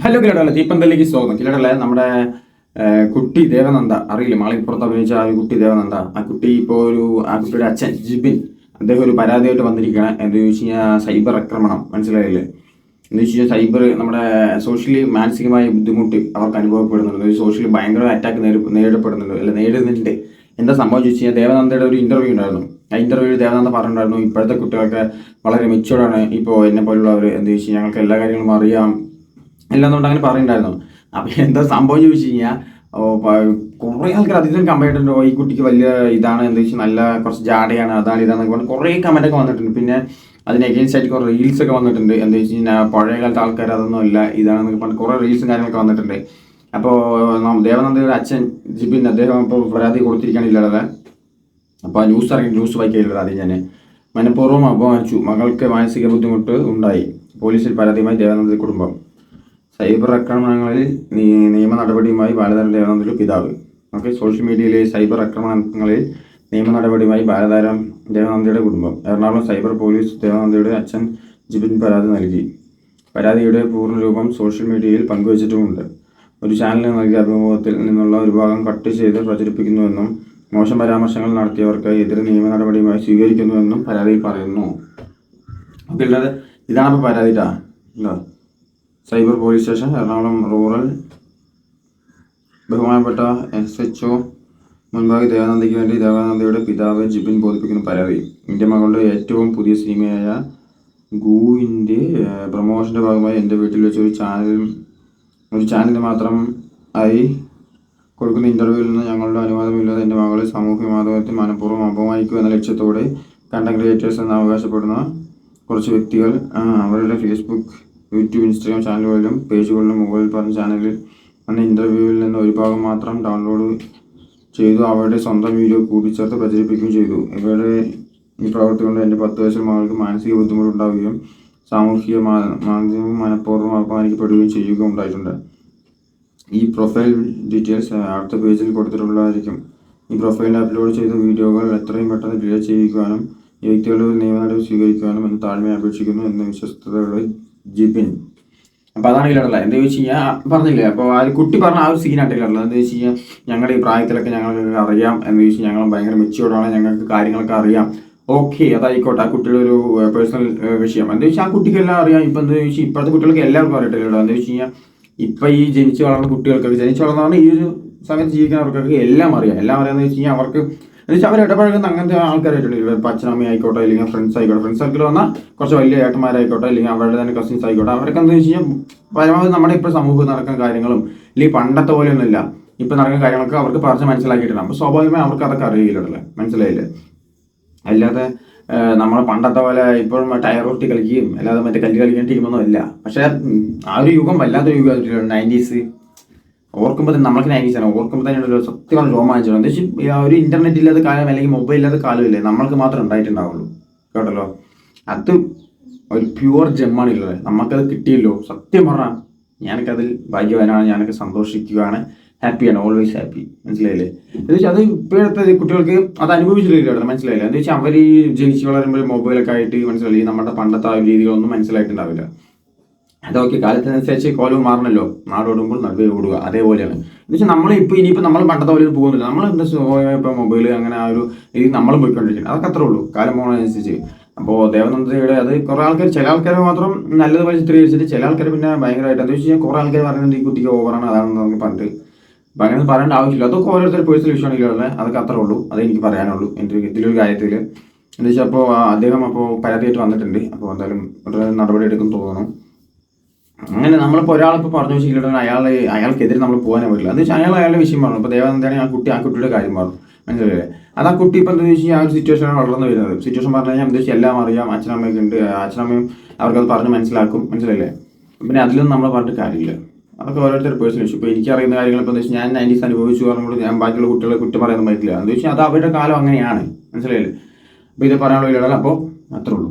Hello കിലടല്ല തീപ്പന്തലിലേക്ക് സ്വാഗതം. കിലടല്ല നമ്മുടെ കുട്ടി ദേവനന്ദ അറിയില്ല, മാളികപ്പുറത്ത് അഭിനയിച്ച ആ ഒരു കുട്ടി ദേവനന്ദ. ആ കുട്ടി ഇപ്പോൾ ആ കുട്ടിയുടെ അച്ഛൻ ജിബിൻ അദ്ദേഹം ഒരു പരാതിയായിട്ട് വന്നിരിക്കുകയാണ്. എന്താ ചോദിച്ചു കഴിഞ്ഞാൽ സൈബർ ആക്രമണം, മനസ്സിലായില്ലേ? എന്ന് വെച്ച് കഴിഞ്ഞാൽ സൈബർ നമ്മുടെ സോഷ്യലി മാനസികമായ ബുദ്ധിമുട്ട് അവർക്ക് അനുഭവപ്പെടുന്നുണ്ട്. സോഷ്യലി ഭയങ്കര അറ്റാക്ക് നേരിടപ്പെടുന്നുണ്ട്, അല്ല നേരിടുന്നുണ്ട്. എന്താ സംഭവം ചോദിച്ചു കഴിഞ്ഞാൽ ദേവനന്ദയുടെ ഒരു ഇന്റർവ്യൂ ഉണ്ടായിരുന്നു. ആ ഇന്റർവ്യൂവിൽ ദേവനന്ദ പറഞ്ഞിട്ടുണ്ടായിരുന്നു, ഇപ്പോഴത്തെ കുട്ടികൾക്ക് വളരെ മെച്ചുവേർഡാണ്. ഇപ്പോൾ എന്നെ പോലുള്ളവർ എന്താ വെച്ച് കഴിഞ്ഞാൽ ഞങ്ങൾക്ക് എല്ലാ കാര്യങ്ങളും അറിയാം എല്ലാന്നുകൊണ്ട് അങ്ങനെ പറയുന്നുണ്ടായിരുന്നു. അപ്പം എന്താ സംഭവം ചോദിച്ചു കഴിഞ്ഞാൽ കുറേ ആൾക്കാർ അതിലും കമന്റ് ഇട്ടിട്ടുണ്ടോ, ഈ കുട്ടിക്ക് വലിയ ഇതാണ്, എന്താ വെച്ചാൽ നല്ല കുറച്ച് ജാടയാണ്, അതാണ് ഇതാണെന്നൊക്കെ പറഞ്ഞ് കുറേ കമന്റൊക്കെ വന്നിട്ടുണ്ട്. പിന്നെ അതിന് എഗെയിൻസ്റ്റ് ആയിട്ട് കുറേ റീൽസ് ഒക്കെ വന്നിട്ടുണ്ട്. എന്താ വെച്ച് കഴിഞ്ഞാൽ പഴയ കാലത്തെ ആൾക്കാർ അതൊന്നും ഇല്ല ഇതാണെന്നൊക്കെ പറഞ്ഞ് കുറേ റീൽസും കാര്യങ്ങളൊക്കെ വന്നിട്ടുണ്ട്. അപ്പോൾ ദേവനന്ദയുടെ അച്ഛൻ ജിബിൻ അദ്ദേഹം ഇപ്പോൾ പരാതി കൊടുത്തിരിക്കുകയാണില്ലാതെ. അപ്പോൾ ആ ന്യൂസ് വായിക്കില്ല. ആദ്യം ഞാൻ മനഃപൂർവ്വം അപമാനിച്ചു, മകൾക്ക് മാനസിക ബുദ്ധിമുട്ട് ഉണ്ടായി, പോലീസിൽ പരാതിയുമായി ദേവനന്ദ കുടുംബം. സൈബർ ആക്രമണങ്ങളിൽ നിയമ നടപടിയുമായി ബാലതാരം ദേവനന്ദയുടെ പിതാവ്. ഓക്കെ, സോഷ്യൽ മീഡിയയിലെ സൈബർ ആക്രമണങ്ങളിൽ നിയമ നടപടിയുമായി ബാലതാരം ദേവനന്ദയുടെ കുടുംബം. എറണാകുളം സൈബർ പോലീസ് ദേവനന്ദയുടെ അച്ഛൻ ജിബിൻ പരാതി നൽകി. പരാതിയുടെ പൂർണ്ണരൂപം സോഷ്യൽ മീഡിയയിൽ പങ്കുവച്ചിട്ടുമുണ്ട്. ഒരു ചാനലിന് നൽകിയ അഭിമുഖത്തിൽ നിന്നുള്ള ഒരു ഭാഗം കട്ട് ചെയ്ത് പ്രചരിപ്പിക്കുന്നുവെന്നും മോശം പരാമർശങ്ങൾ നടത്തിയവർക്ക് എതിരെ നിയമ നടപടിയുമായി സ്വീകരിക്കുന്നുവെന്നും പരാതിയിൽ പറയുന്നു. ഓക്കെ, അല്ലാതെ ഇതാണ് ഇപ്പോൾ പരാതിട്ടാ. എന്താ cyber police station Ernakulam rural ബഹുമാനപ്പെട്ട SHO മുൻപാകെ ദേവനന്ദയ്ക്ക് വേണ്ടി ദേവനന്ദയുടെ പിതാവ് ജിബിൻ ബോധിപ്പിക്കുന്ന പരാതി. എൻ്റെ മകളുടെ ഏറ്റവും പുതിയ സിനിമയായ ഗൂവിൻ്റെ പ്രൊമോഷൻ്റെ ഭാഗമായി എൻ്റെ വീട്ടിൽ വെച്ച് ഒരു ചാനലിന് മാത്രം ആയി കൊടുക്കുന്ന ഇൻ്റർവ്യൂവിൽ നിന്ന് ഞങ്ങളുടെ അനുവാദമില്ലാതെ എൻ്റെ മകളെ സാമൂഹ്യ മാധ്യമത്തിൽ മനഃപൂർവ്വം അപമാനിക്കുക എന്ന ലക്ഷ്യത്തോടെ കണ്ടന്റ് ക്രിയേറ്റേഴ്സ് എന്ന് അവകാശപ്പെടുന്ന കുറച്ച് വ്യക്തികൾ അവരുടെ ഫേസ്ബുക്ക്, യൂട്യൂബ്, ഇൻസ്റ്റാഗ്രാം ചാനലുകളിലും പേജുകളിലും മുകളിൽ പറഞ്ഞ ചാനലിൽ വന്ന ഇൻ്റർവ്യൂവിൽ നിന്ന് ഒരു ഭാഗം മാത്രം ഡൗൺലോഡ് ചെയ്തു അവരുടെ സ്വന്തം വീഡിയോ കൂട്ടിച്ചേർത്ത് പ്രചരിപ്പിക്കുകയും ചെയ്തു. ഇവരുടെ ഈ പ്രവൃത്തി കൊണ്ട് എൻ്റെ 10 വയസ്സിൽ മകൾക്ക് മാനസിക ബുദ്ധിമുട്ടുണ്ടാവുകയും സാമൂഹിക മാധ്യമം മനഃപൂർവ്വം അപമാനിക്കപ്പെടുകയും ചെയ്യുക ഉണ്ടായിട്ടുണ്ട്. ഈ പ്രൊഫൈൽ ഡീറ്റെയിൽസ് അടുത്ത പേജിൽ കൊടുത്തിട്ടുള്ളതായിരിക്കും. ഈ പ്രൊഫൈലിൽ അപ്ലോഡ് ചെയ്ത വീഡിയോകൾ എത്രയും പെട്ടെന്ന് ഡിലീറ്റ് ചെയ്യുവാനും ഈ വ്യക്തികളുടെ നിയമ നടപടി സ്വീകരിക്കുവാനും എന്ന് താഴ്മയെ അപേക്ഷിക്കുന്നു എന്ന് വിശ്വസ്തതയുടെ ജിബിൻ. അപ്പോൾ അതാണ് ഇല്ലാട്ടുള്ളത്. എന്താ വെച്ച് കഴിഞ്ഞാൽ പറഞ്ഞില്ലേ, അപ്പോൾ ആ കുട്ടി പറഞ്ഞ ആ ഒരു സീനായിട്ടില്ലാട്ടുള്ളത്. എന്താ വെച്ച് കഴിഞ്ഞാൽ ഞങ്ങളുടെ ഈ പ്രായത്തിലൊക്കെ ഞങ്ങൾക്ക് അറിയാം, എന്ന് വെച്ച് ഞങ്ങൾ ഭയങ്കര മെച്യൂർഡാണ്, ഞങ്ങൾക്ക് കാര്യങ്ങളൊക്കെ അറിയാം. ഓക്കെ, അതായിക്കോട്ടെ, ആ കുട്ടിയുടെ ഒരു പേഴ്സണൽ വിഷയം. എന്താ വെച്ചാൽ ആ കുട്ടിക്കെല്ലാം അറിയാം. ഇപ്പം എന്താ വെച്ചാൽ ഇപ്പോഴത്തെ കുട്ടികൾക്ക് എല്ലാവർക്കും അറിയട്ടില്ല. എന്താ വെച്ച് കഴിഞ്ഞാൽ ഇപ്പം ഈ ജനിച്ച് വളർന്ന കുട്ടികൾക്കൊക്കെ, ജനിച്ച് വളർന്നാണ് ഈ ഒരു സമയത്ത് ജീവിക്കുന്നവർക്കൊക്കെ എല്ലാം അറിയാമെന്ന് വെച്ച് കഴിഞ്ഞാൽ അവർക്ക് എന്ന് വെച്ചാൽ അവർ ഇടപഴകുന്ന അങ്ങനത്തെ ആൾക്കാരായിട്ടുണ്ട്. ഇപ്പം അച്ഛനമ്മ ആയിക്കോട്ടെ, അല്ലെങ്കിൽ ഫ്രണ്ട്സ് ആയിക്കോട്ടെ, ഫ്രണ്ട്സ് സർക്കിൾ വന്നാൽ കുറച്ച് വലിയ ഏട്ടന്മാരായിക്കോട്ടെ, അല്ലെങ്കിൽ അവരുടെ തന്നെ കസിൻസ് ആയിക്കോട്ടെ, അവരൊക്കെ എന്താ വെച്ച് കഴിഞ്ഞാൽ പരമാവധി നമ്മുടെ ഇപ്പോൾ സമൂഹത്തിൽ നടക്കുന്ന കാര്യങ്ങളും അല്ലെങ്കിൽ പണ്ടത്തെ പോലെയൊന്നുമില്ല, ഇപ്പം നടക്കുന്ന കാര്യങ്ങളൊക്കെ അവർക്ക് പറഞ്ഞ് മനസ്സിലാക്കിയിട്ടുണ്ട്. അപ്പോൾ സ്വാഭാവികമായി അവർക്ക് അതൊക്കെ അറിയില്ലല്ലേ, മനസ്സിലായില്ലേ? അല്ലാതെ നമ്മൾ പണ്ടത്തെ പോലെ ഇപ്പോഴും ടയർ ഉരുട്ടി കളിക്കുകയും അല്ലാതെ മറ്റേ കല്ല് കളിക്കേണ്ട ടീമൊന്നും ഇല്ല. പക്ഷേ ആ ഒരു യുഗം വല്ലാത്തൊരു യുഗം 90s. ഓർക്കുമ്പോൾ തന്നെ നമ്മൾക്ക് 90s ആണ്. ഓർക്കുമ്പോൾ തന്നെ ഒരു സത്യമാണ് രോമാഞ്ചം. എന്താ വെച്ചാൽ ഒരു ഇന്റർനെറ്റ് ഇല്ലാത്ത കാലം അല്ലെങ്കിൽ മൊബൈൽ ഇല്ലാത്ത കാലമില്ലേ നമ്മൾക്ക് മാത്രം ഉണ്ടായിട്ടുണ്ടാവുള്ളൂ. കേട്ടല്ലോ, അത് ഒരു പ്യുവർ ജെമ്മാണ് ഉള്ളത്. നമുക്കത് കിട്ടിയല്ലോ. സത്യം പറഞ്ഞാൽ ഞാനൊക്കതിൽ ഭാഗ്യവാനാണ്, ഞാനൊക്കെ സന്തോഷിക്കുകയാണ്, ഹാപ്പിയാണ്, ഓൾവേസ് ഹാപ്പി. മനസ്സിലായില്ലേ? എന്താ വെച്ചാൽ അത് ഇപ്പോഴത്തെ കുട്ടികൾക്ക് അത് അനുഭവിച്ചിട്ടില്ല, മനസ്സിലായില്ല? എന്താ വെച്ചാൽ അവർ ജനിച്ച് വളരുമ്പോൾ മൊബൈലൊക്കെ ആയിട്ട് മനസ്സിലായി നമ്മുടെ പണ്ടത്തെ ആ രീതികളൊന്നും മനസ്സിലായിട്ടുണ്ടാവില്ല. അതൊക്കെ കാലത്തിനനുസരിച്ച് കോലവും മാറണല്ലോ. നാടോടുമ്പോൾ നടുവേ ഓടുക, അതേപോലെയാണ്. എന്ന് വെച്ചാൽ ഇനിയിപ്പോൾ നമ്മൾ പണ്ടത്തെ പോലെ പോകുന്നില്ല. നമ്മൾ എന്താ ഇപ്പോൾ മൊബൈൽ അങ്ങനെ ആ ഒരു രീതി നമ്മളും പോയിക്കൊണ്ടിരിക്കുന്നത്. അതൊക്കെ അത്രേ ഉള്ളൂ, കാലം പോകുന്നതനുസരിച്ച്. അപ്പോൾ ദേവനന്ദയുടെ അത് കുറേ ആൾക്കാർ, ചില ആൾക്കാർ മാത്രം നല്ലതുപോലെ ചിത്രീകരിച്ചിട്ട് ചില ആൾക്കാർ പിന്നെ ഭയങ്കരമായിട്ട് എന്താ വെച്ച് കഴിഞ്ഞാൽ കുറേ ആൾക്കാർ പറയുന്നുണ്ട് ഈ കുട്ടിക്ക് ഓവറാണ്, അതാണെന്ന് നമുക്ക് പറഞ്ഞിട്ട്. അപ്പം അങ്ങനെ പറയേണ്ട ആവശ്യമില്ല. അതൊക്കെ ഓരോരുത്തർ പേഴ്സണൽ വിഷയമാണെങ്കിലുള്ള അതൊക്കെ അത്രേ ഉള്ളൂ. അതെനിക്ക് പറയാനുള്ളൂ ഇതിലൊരു കാര്യത്തിൽ. എന്താ വെച്ചാൽ അപ്പോൾ അദ്ദേഹം പരാതിയായിട്ട് വന്നിട്ടുണ്ട്. അപ്പോൾ എന്തായാലും ഒരു നടപടി എടുക്കും തോന്നുന്നു. അങ്ങനെ നമ്മളിപ്പോൾ ഒരാളിപ്പോൾ പറഞ്ഞു വെച്ചിട്ടുണ്ടെങ്കിൽ അയാൾക്കെതിരെ നമ്മൾ പോകാനേ പറ്റില്ല. എന്ന് വെച്ചാൽ അയാളുടെ വിഷയം പറഞ്ഞു. ഇപ്പോൾ ദേവനന്ദയാണെങ്കിൽ ആ കുട്ടിയുടെ കാര്യം പറഞ്ഞു, മനസ്സിലായില്ലേ? അത് ആ കുട്ടി ഇപ്പോൾ എന്താ വെച്ചാൽ ആ ഒരു സിറ്റുവേഷനാണ് വളർന്നു വരുന്നത്. സിറ്റുവേഷൻ പറഞ്ഞു കഴിഞ്ഞാൽ എന്താ വെച്ചാൽ എല്ലാം അറിയാം, അച്ഛനമ്മയൊക്കെ ഉണ്ട്, അച്ഛനമ്മയും അവർക്കത് പറഞ്ഞ് മനസ്സിലാക്കും, മനസ്സിലായില്ലേ? പിന്നെ അതിലൊന്നും നമ്മൾ പറഞ്ഞിട്ട് കാര്യമില്ല. അതൊക്കെ ഓരോരുത്തർ പേഴ്സണൽ ഇഷ്യൂ. ഇപ്പോൾ എനിക്ക് അറിയുന്ന കാര്യങ്ങൾ ഇപ്പോൾ എന്താ വെച്ചാൽ ഞാൻ 90s അനുഭവിച്ചു പറഞ്ഞുകൊണ്ട് ഞാൻ ബാക്കിയുള്ള കുട്ടികളെ കുറ്റം പറയാൻ പറ്റില്ല. എന്താ വെച്ചാൽ അത് അവരുടെ കാലം അങ്ങനെയാണ്, മനസ്സിലായില്ലേ? അപ്പോൾ ഇത് പറയാനുള്ള അപ്പോൾ അത്രേ ഉള്ളൂ.